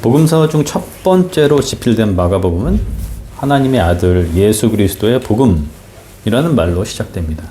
복음서 중 첫 번째로 집필된 마가복음은 하나님의 아들 예수 그리스도의 복음이라는 말로 시작됩니다.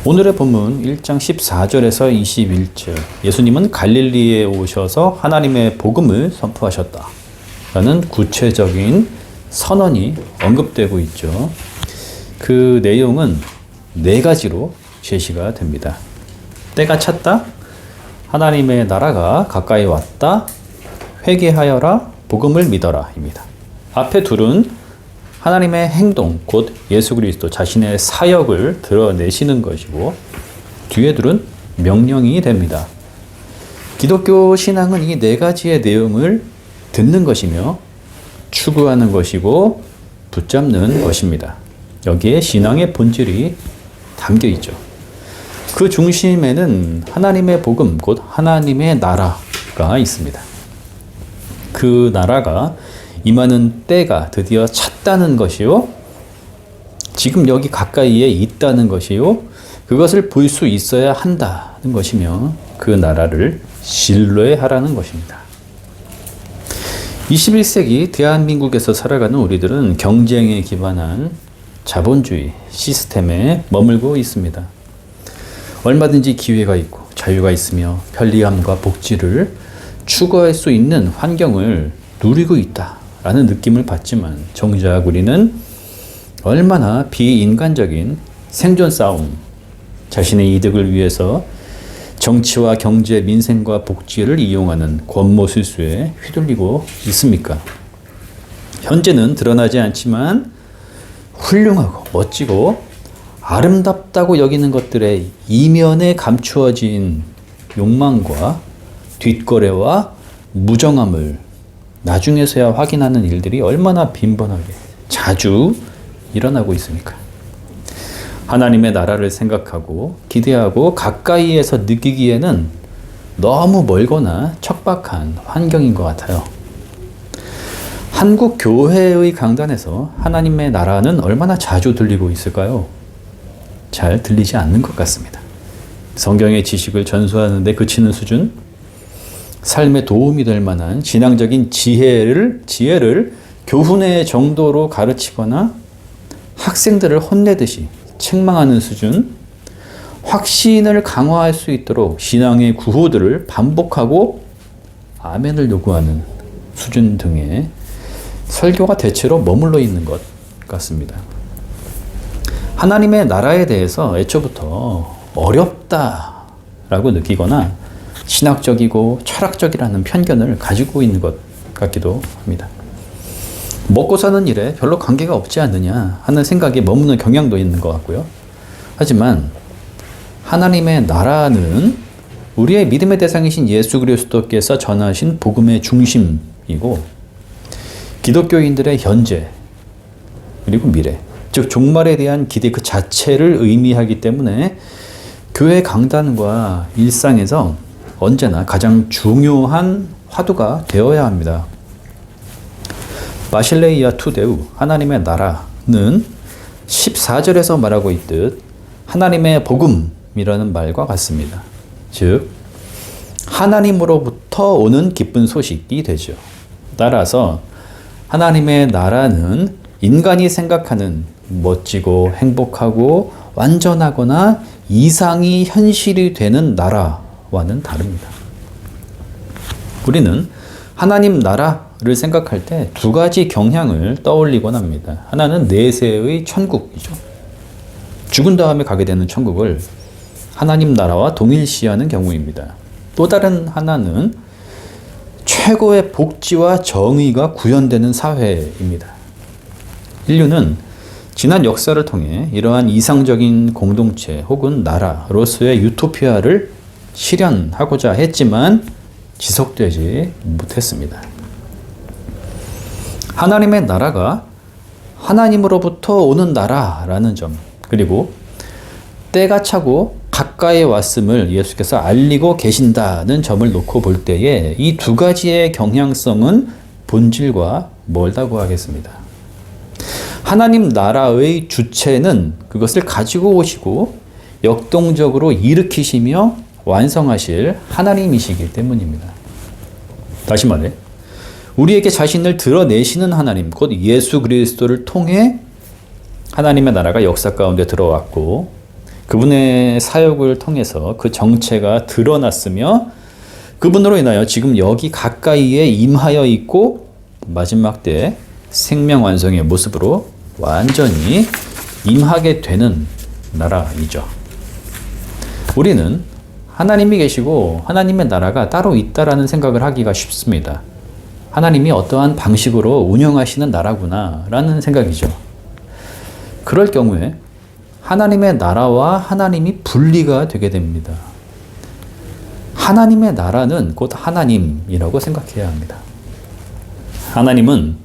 오늘의 본문 1장 14절에서 21절, 예수님은 갈릴리에 오셔서 하나님의 복음을 선포하셨다 라는 구체적인 선언이 언급되고 있죠. 그 내용은 네 가지로 제시가 됩니다. 때가 찼다, 하나님의 나라가 가까이 왔다, 회개하여라, 복음을 믿어라 입니다. 앞에 둘은 하나님의 행동, 곧 예수 그리스도 자신의 사역을 드러내시는 것이고, 뒤에 둘은 명령이 됩니다. 기독교 신앙은 이 네 가지의 내용을 듣는 것이며 추구하는 것이고 붙잡는 것입니다. 여기에 신앙의 본질이 담겨 있죠. 그 중심에는 하나님의 복음, 곧 하나님의 나라가 있습니다. 그 나라가 임하는 때가 드디어 찼다는 것이요, 지금 여기 가까이에 있다는 것이요, 그것을 볼 수 있어야 한다는 것이며 그 나라를 신뢰하라는 것입니다. 21세기 대한민국에서 살아가는 우리들은 경쟁에 기반한 자본주의 시스템에 머물고 있습니다. 얼마든지 기회가 있고 자유가 있으며 편리함과 복지를 추구할 수 있는 환경을 누리고 있다라는 느낌을 받지만, 정작 우리는 얼마나 비인간적인 생존 싸움, 자신의 이득을 위해서 정치와 경제, 민생과 복지를 이용하는 권모술수에 휘둘리고 있습니까? 현재는 드러나지 않지만 훌륭하고 멋지고 아름답다고 여기는 것들의 이면에 감추어진 욕망과 뒷거래와 무정함을 나중에서야 확인하는 일들이 얼마나 빈번하게 자주 일어나고 있습니까? 하나님의 나라를 생각하고 기대하고 가까이에서 느끼기에는 너무 멀거나 척박한 환경인 것 같아요. 한국 교회의 강단에서 하나님의 나라는 얼마나 자주 들리고 있을까요? 잘 들리지 않는 것 같습니다. 성경의 지식을 전수하는 데 그치는 수준, 삶에 도움이 될 만한 신앙적인 지혜를 교훈의 정도로 가르치거나 학생들을 혼내듯이 책망하는 수준, 확신을 강화할 수 있도록 신앙의 구호들을 반복하고 아멘을 요구하는 수준 등의 설교가 대체로 머물러 있는 것 같습니다. 하나님의 나라에 대해서 애초부터 어렵다라고 느끼거나 신학적이고 철학적이라는 편견을 가지고 있는 것 같기도 합니다. 먹고 사는 일에 별로 관계가 없지 않느냐 하는 생각에 머무는 경향도 있는 것 같고요. 하지만 하나님의 나라는 우리의 믿음의 대상이신 예수 그리스도께서 전하신 복음의 중심이고, 기독교인들의 현재 그리고 미래, 즉 종말에 대한 기대 그 자체를 의미하기 때문에 교회 강단과 일상에서 언제나 가장 중요한 화두가 되어야 합니다. 바실레이아 투데우, 하나님의 나라는 14절에서 말하고 있듯 하나님의 복음이라는 말과 같습니다. 즉 하나님으로부터 오는 기쁜 소식이 되죠. 따라서 하나님의 나라는 인간이 생각하는 멋지고 행복하고 완전하거나 이상이 현실이 되는 나라와는 다릅니다. 우리는 하나님 나라를 생각할 때 두 가지 경향을 떠올리곤 합니다. 하나는 내세의 천국이죠. 죽은 다음에 가게 되는 천국을 하나님 나라와 동일시하는 경우입니다. 또 다른 하나는 최고의 복지와 정의가 구현되는 사회입니다. 인류는 지난 역사를 통해 이러한 이상적인 공동체 혹은 나라로서의 유토피아를 실현하고자 했지만 지속되지 못했습니다. 하나님의 나라가 하나님으로부터 오는 나라라는 점, 그리고 때가 차고 가까이 왔음을 예수께서 알리고 계신다는 점을 놓고 볼 때에 이 두 가지의 경향성은 본질과 멀다고 하겠습니다. 하나님 나라의 주체는 그것을 가지고 오시고 역동적으로 일으키시며 완성하실 하나님이시기 때문입니다. 다시 말해 우리에게 자신을 드러내시는 하나님, 곧 예수 그리스도를 통해 하나님의 나라가 역사 가운데 들어왔고 그분의 사역을 통해서 그 정체가 드러났으며 그분으로 인하여 지금 여기 가까이에 임하여 있고 마지막 때 생명 완성의 모습으로 완전히 임하게 되는 나라이죠. 우리는 하나님이 계시고 하나님의 나라가 따로 있다라는 생각을 하기가 쉽습니다. 하나님이 어떠한 방식으로 운영하시는 나라구나 라는 생각이죠. 그럴 경우에 하나님의 나라와 하나님이 분리가 되게 됩니다. 하나님의 나라는 곧 하나님이라고 생각해야 합니다. 하나님은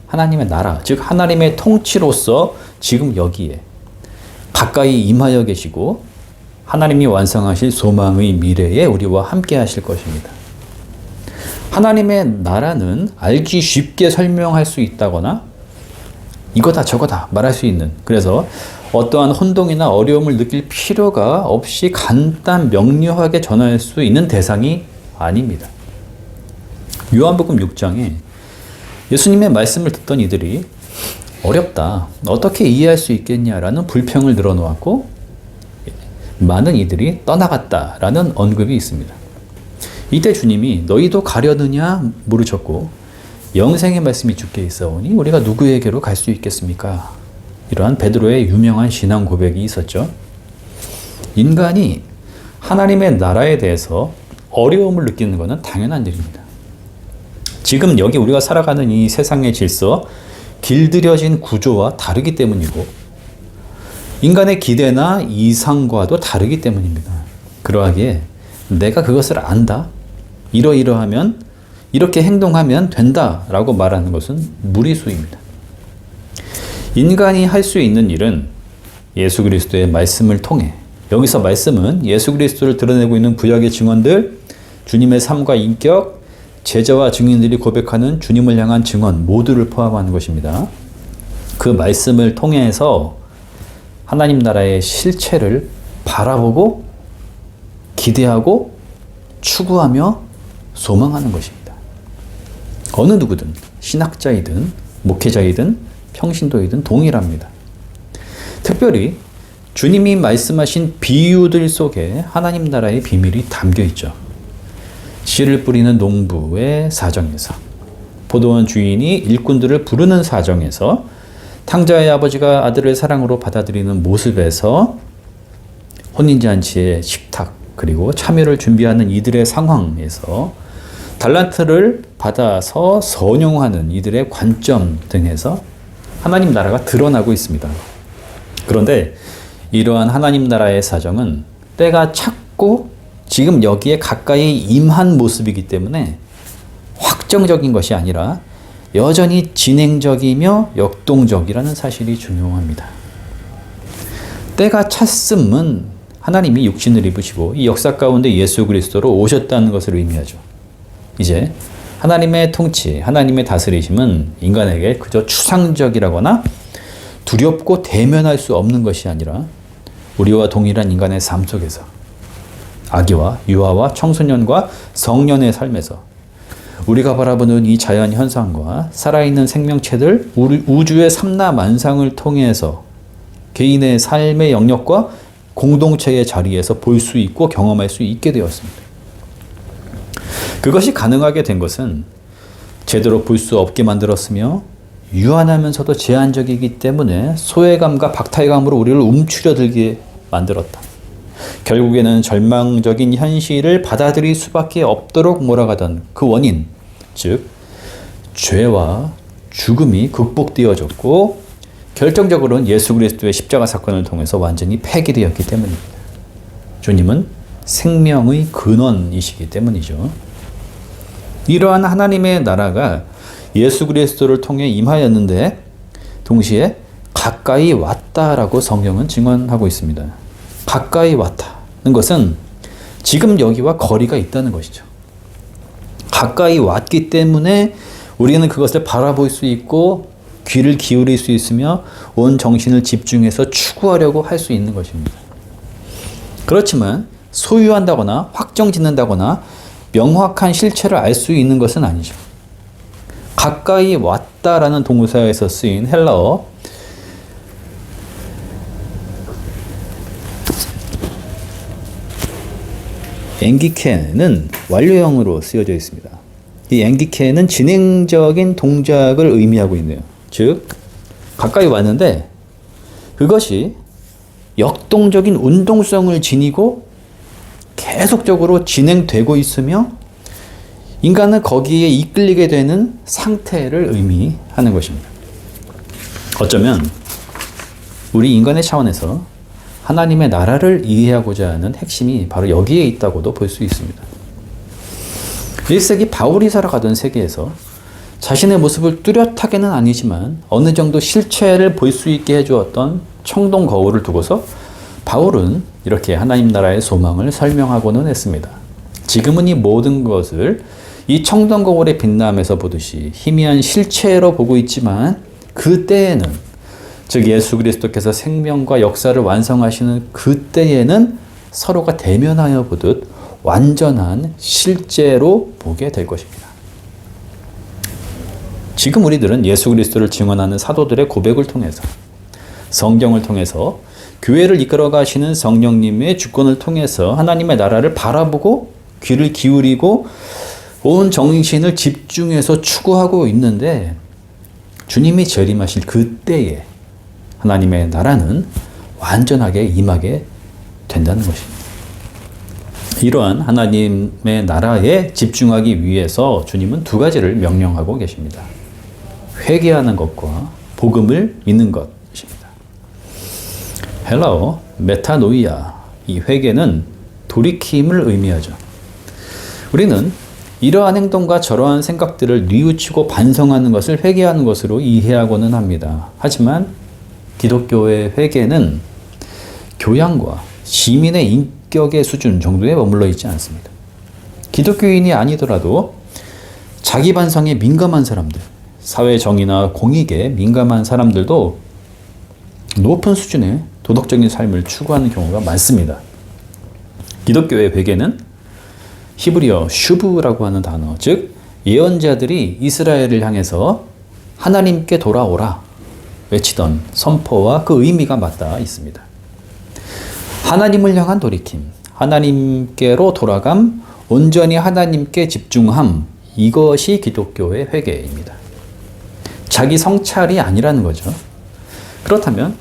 하나님의 나라, 즉 하나님의 통치로서 지금 여기에 가까이 임하여 계시고 하나님이 완성하실 소망의 미래에 우리와 함께 하실 것입니다. 하나님의 나라는 알기 쉽게 설명할 수 있다거나 이거다 저거다 말할 수 있는, 그래서 어떠한 혼동이나 어려움을 느낄 필요가 없이 간단 명료하게 전할 수 있는 대상이 아닙니다. 요한복음 6장에 예수님의 말씀을 듣던 이들이 어렵다, 어떻게 이해할 수 있겠냐라는 불평을 늘어놓았고 많은 이들이 떠나갔다라는 언급이 있습니다. 이때 주님이 너희도 가려느냐 물으셨고 영생의 말씀이 주께 있사오니 우리가 누구에게로 갈 수 있겠습니까? 이러한 베드로의 유명한 신앙 고백이 있었죠. 인간이 하나님의 나라에 대해서 어려움을 느끼는 것은 당연한 일입니다. 지금 여기 우리가 살아가는 이 세상의 질서, 길들여진 구조와 다르기 때문이고 인간의 기대나 이상과도 다르기 때문입니다. 그러하기에 내가 그것을 안다, 이러이러하면 이렇게 행동하면 된다라고 말하는 것은 무리수입니다. 인간이 할 수 있는 일은 예수 그리스도의 말씀을 통해, 여기서 말씀은 예수 그리스도를 드러내고 있는 구약의 증언들, 주님의 삶과 인격, 제자와 증인들이 고백하는 주님을 향한 증언 모두를 포함하는 것입니다. 그 말씀을 통해서 하나님 나라의 실체를 바라보고 기대하고 추구하며 소망하는 것입니다. 어느 누구든 신학자이든 목회자이든 평신도이든 동일합니다. 특별히 주님이 말씀하신 비유들 속에 하나님 나라의 비밀이 담겨 있죠. 씨를 뿌리는 농부의 사정에서, 포도원 주인이 일꾼들을 부르는 사정에서, 탕자의 아버지가 아들을 사랑으로 받아들이는 모습에서, 혼인잔치의 식탁 그리고 참여를 준비하는 이들의 상황에서, 달란트를 받아서 선용하는 이들의 관점 등에서 하나님 나라가 드러나고 있습니다. 그런데 이러한 하나님 나라의 사정은 때가 찼고 지금 여기에 가까이 임한 모습이기 때문에 확정적인 것이 아니라 여전히 진행적이며 역동적이라는 사실이 중요합니다. 때가 찼음은 하나님이 육신을 입으시고 이 역사 가운데 예수 그리스도로 오셨다는 것을 의미하죠. 이제 하나님의 통치, 하나님의 다스리심은 인간에게 그저 추상적이라거나 두렵고 대면할 수 없는 것이 아니라 우리와 동일한 인간의 삶 속에서, 아기와 유아와 청소년과 성년의 삶에서 우리가 바라보는 이 자연 현상과 살아있는 생명체들, 우주의 삼라만상을 통해서 개인의 삶의 영역과 공동체의 자리에서 볼 수 있고 경험할 수 있게 되었습니다. 그것이 가능하게 된 것은 제대로 볼 수 없게 만들었으며 유한하면서도 제한적이기 때문에 소외감과 박탈감으로 우리를 움츠려들게 만들었다. 결국에는 절망적인 현실을 받아들일 수밖에 없도록 몰아가던 그 원인, 즉 죄와 죽음이 극복되어졌고 결정적으로는 예수 그리스도의 십자가 사건을 통해서 완전히 폐기되었기 때문입니다. 주님은 생명의 근원이시기 때문이죠. 이러한 하나님의 나라가 예수 그리스도를 통해 임하였는데 동시에 가까이 왔다라고 성경은 증언하고 있습니다. 가까이 왔다는 것은 지금 여기와 거리가 있다는 것이죠. 가까이 왔기 때문에 우리는 그것을 바라볼 수 있고 귀를 기울일 수 있으며 온 정신을 집중해서 추구하려고 할 수 있는 것입니다. 그렇지만 소유한다거나 확정짓는다거나 명확한 실체를 알 수 있는 것은 아니죠. 가까이 왔다라는 동사에서 쓰인 헬라어 앵기케는 완료형으로 쓰여져 있습니다. 이 앵기케는 진행적인 동작을 의미하고 있네요. 즉 가까이 왔는데 그것이 역동적인 운동성을 지니고 계속적으로 진행되고 있으며 인간은 거기에 이끌리게 되는 상태를 의미하는 것입니다. 어쩌면 우리 인간의 차원에서 하나님의 나라를 이해하고자 하는 핵심이 바로 여기에 있다고도 볼 수 있습니다. 1세기 바울이 살아가던 세계에서 자신의 모습을 뚜렷하게는 아니지만 어느 정도 실체를 볼 수 있게 해주었던 청동 거울을 두고서 바울은 이렇게 하나님 나라의 소망을 설명하고는 했습니다. 지금은 이 모든 것을 이 청동 거울의 빛남에서 보듯이 희미한 실체로 보고 있지만 그때에는, 즉 예수 그리스도께서 생명과 역사를 완성하시는 그때에는 서로가 대면하여 보듯 완전한 실제로 보게 될 것입니다. 지금 우리들은 예수 그리스도를 증언하는 사도들의 고백을 통해서, 성경을 통해서, 교회를 이끌어 가시는 성령님의 주권을 통해서 하나님의 나라를 바라보고 귀를 기울이고 온 정신을 집중해서 추구하고 있는데, 주님이 재림하실 그때에 하나님의 나라는 완전하게 임하게 된다는 것입니다. 이러한 하나님의 나라에 집중하기 위해서 주님은 두 가지를 명령하고 계십니다. 회개하는 것과 복음을 믿는 것입니다. 헬라어 메타노이아, 이 회개는 돌이킴을 의미하죠. 우리는 이러한 행동과 저러한 생각들을 뉘우치고 반성하는 것을 회개하는 것으로 이해하고는 합니다. 하지만 기독교의 회개는 교양과 시민의 인격의 수준 정도에 머물러 있지 않습니다. 기독교인이 아니더라도 자기 반성에 민감한 사람들, 사회 정의나 공익에 민감한 사람들도 높은 수준의 도덕적인 삶을 추구하는 경우가 많습니다. 기독교의 회개는 히브리어 슈브라고 하는 단어, 즉 예언자들이 이스라엘을 향해서 하나님께 돌아오라 외치던 선포와 그 의미가 맞닿아 있습니다. 하나님을 향한 돌이킴, 하나님께로 돌아감, 온전히 하나님께 집중함, 이것이 기독교의 회개입니다. 자기 성찰이 아니라는 거죠. 그렇다면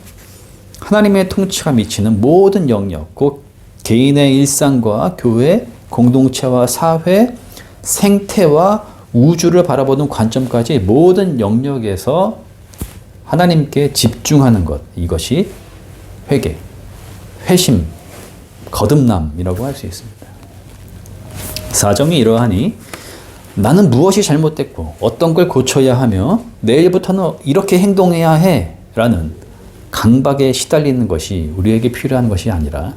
하나님의 통치가 미치는 모든 영역, 곧 개인의 일상과 교회, 공동체와 사회, 생태와 우주를 바라보는 관점까지 모든 영역에서 하나님께 집중하는 것, 이것이 회개, 회심, 거듭남이라고 할 수 있습니다. 사정이 이러하니 나는 무엇이 잘못됐고 어떤 걸 고쳐야 하며 내일부터는 이렇게 행동해야 해 라는 강박에 시달리는 것이 우리에게 필요한 것이 아니라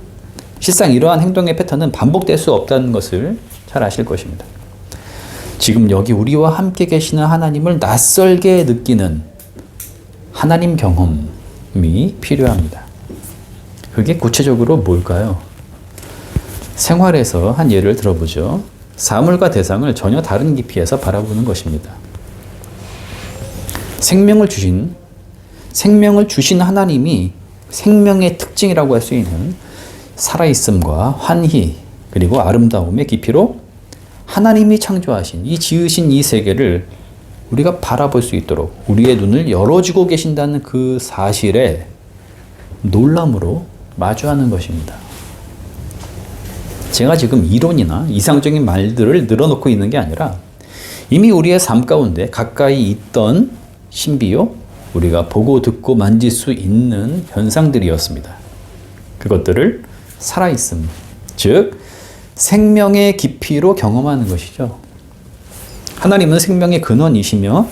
실상 이러한 행동의 패턴은 반복될 수 없다는 것을 잘 아실 것입니다. 지금 여기 우리와 함께 계시는 하나님을 낯설게 느끼는 하나님 경험이 필요합니다. 그게 구체적으로 뭘까요? 생활에서 한 예를 들어보죠. 사물과 대상을 전혀 다른 깊이에서 바라보는 것입니다. 생명을 주신 하나님이 생명의 특징이라고 할 수 있는 살아있음과 환희 그리고 아름다움의 깊이로 하나님이 창조하신 이 지으신 이 세계를 우리가 바라볼 수 있도록 우리의 눈을 열어주고 계신다는 그 사실에 놀람으로 마주하는 것입니다. 제가 지금 이론이나 이상적인 말들을 늘어놓고 있는 게 아니라 이미 우리의 삶 가운데 가까이 있던 신비요, 우리가 보고 듣고 만질 수 있는 현상들이었습니다. 그것들을 살아있음, 즉 생명의 깊이로 경험하는 것이죠. 하나님은 생명의 근원이시며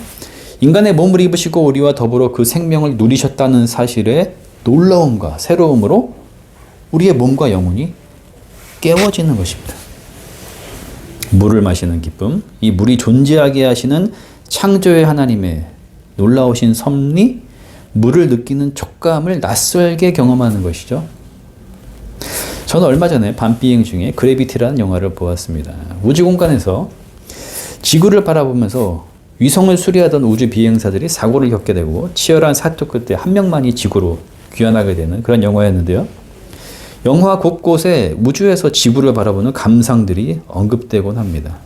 인간의 몸을 입으시고 우리와 더불어 그 생명을 누리셨다는 사실에 놀라움과 새로움으로 우리의 몸과 영혼이 깨워지는 것입니다. 물을 마시는 기쁨, 이 물이 존재하게 하시는 창조의 하나님의 놀라우신 섭리, 물을 느끼는 촉감을 낯설게 경험하는 것이죠. 저는 얼마 전에 밤비행 중에 그래비티라는 영화를 보았습니다. 우주 공간에서 지구를 바라보면서 위성을 수리하던 우주 비행사들이 사고를 겪게 되고 치열한 사투 끝에 한 명만이 지구로 귀환하게 되는 그런 영화였는데요. 영화 곳곳에 우주에서 지구를 바라보는 감상들이 언급되곤 합니다.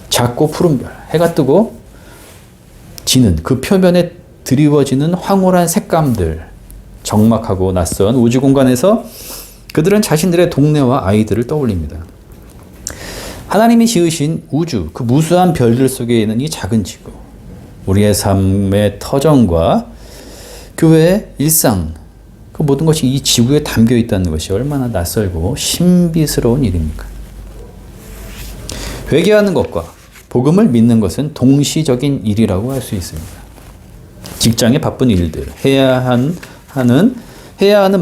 작고 푸른 별, 해가 뜨고 지는 그 표면에 드리워지는 황홀한 색감들, 적막하고 낯선 우주 공간에서 그들은 자신들의 동네와 아이들을 떠올립니다. 하나님이 지으신 우주, 그 무수한 별들 속에 있는 이 작은 지구, 우리의 삶의 터전과 교회의 일상, 그 모든 것이 이 지구에 담겨 있다는 것이 얼마나 낯설고 신비스러운 일입니까? 회개하는 것과 복음을 믿는 것은 동시적인 일이라고 할 수 있습니다. 직장의 바쁜 일들, 해야 하는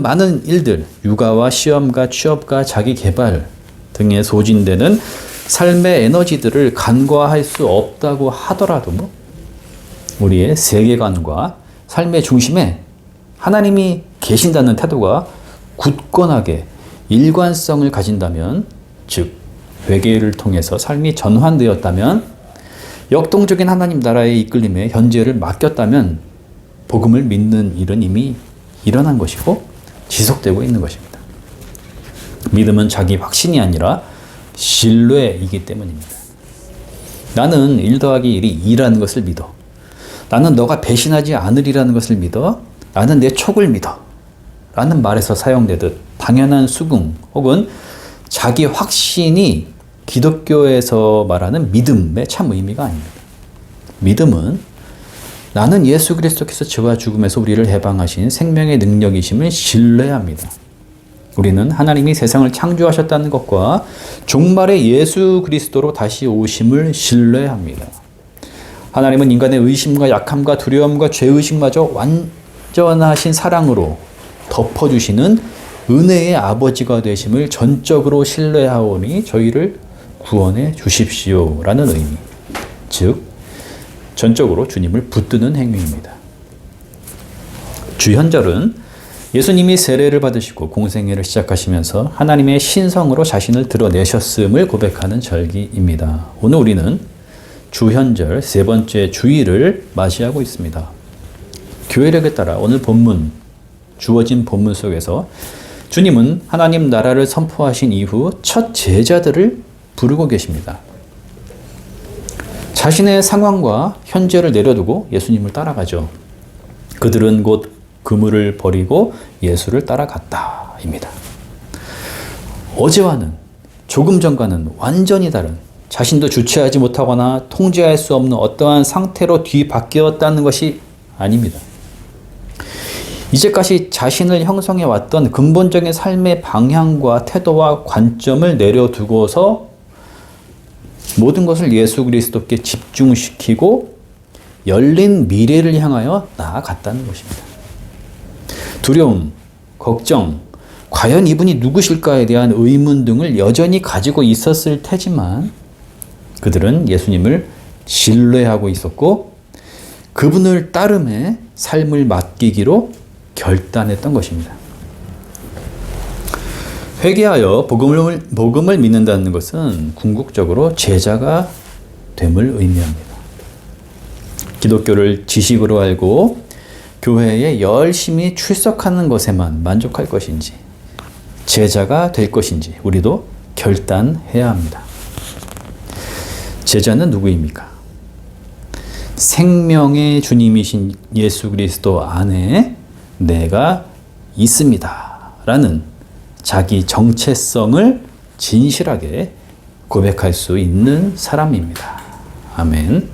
많은 일들, 육아와 시험과 취업과 자기 개발 등에 소진되는 삶의 에너지들을 간과할 수 없다고 하더라도 우리의 세계관과 삶의 중심에 하나님이 계신다는 태도가 굳건하게 일관성을 가진다면, 즉 회개를 통해서 삶이 전환되었다면, 역동적인 하나님 나라의 이끌림에 현재를 맡겼다면 복음을 믿는 일은 이미 일어난 것이고 지속되고 있는 것입니다. 믿음은 자기 확신이 아니라 신뢰이기 때문입니다. 나는 1 더하기 1이 2라는 것을 믿어. 나는 너가 배신하지 않으리라는 것을 믿어. 나는 내 촉을 믿어. 라는 말에서 사용되듯 당연한 수긍 혹은 자기 확신이 기독교에서 말하는 믿음의 참 의미가 아닙니다. 믿음은 나는 예수 그리스도께서 죄와 죽음에서 우리를 해방하신 생명의 능력이심을 신뢰합니다. 우리는 하나님이 세상을 창조하셨다는 것과 종말의 예수 그리스도로 다시 오심을 신뢰합니다. 하나님은 인간의 의심과 약함과 두려움과 죄의식마저 완전하신 사랑으로 덮어주시는 은혜의 아버지가 되심을 전적으로 신뢰하오니 저희를 구원해 주십시오 라는 의미, 즉 전적으로 주님을 붙드는 행위입니다. 주현절은 예수님이 세례를 받으시고 공생애를 시작하시면서 하나님의 신성으로 자신을 드러내셨음을 고백하는 절기입니다. 오늘 우리는 주현절 세 번째 주일을 맞이하고 있습니다. 교회력에 따라 오늘 주어진 본문 속에서 주님은 하나님 나라를 선포하신 이후 첫 제자들을 부르고 계십니다. 자신의 상황과 현재를 내려두고 예수님을 따라가죠. 그들은 곧 그물을 버리고 예수를 따라갔다입니다. 어제와는 조금 전과는 완전히 다른, 자신도 주체하지 못하거나 통제할 수 없는 어떠한 상태로 뒤바뀌었다는 것이 아닙니다. 이제까지 자신을 형성해 왔던 근본적인 삶의 방향과 태도와 관점을 내려두고서 모든 것을 예수 그리스도께 집중시키고 열린 미래를 향하여 나아갔다는 것입니다. 두려움, 걱정, 과연 이분이 누구실까에 대한 의문 등을 여전히 가지고 있었을 테지만 그들은 예수님을 신뢰하고 있었고 그분을 따름에 삶을 맡기기로 결단했던 것입니다. 회개하여 복음을 믿는다는 것은 궁극적으로 제자가 됨을 의미합니다. 기독교를 지식으로 알고 교회에 열심히 출석하는 것에만 만족할 것인지 제자가 될 것인지 우리도 결단해야 합니다. 제자는 누구입니까? 생명의 주님이신 예수 그리스도 안에 내가 있습니다 라는 자기 정체성을 진실하게 고백할 수 있는 사람입니다. 아멘.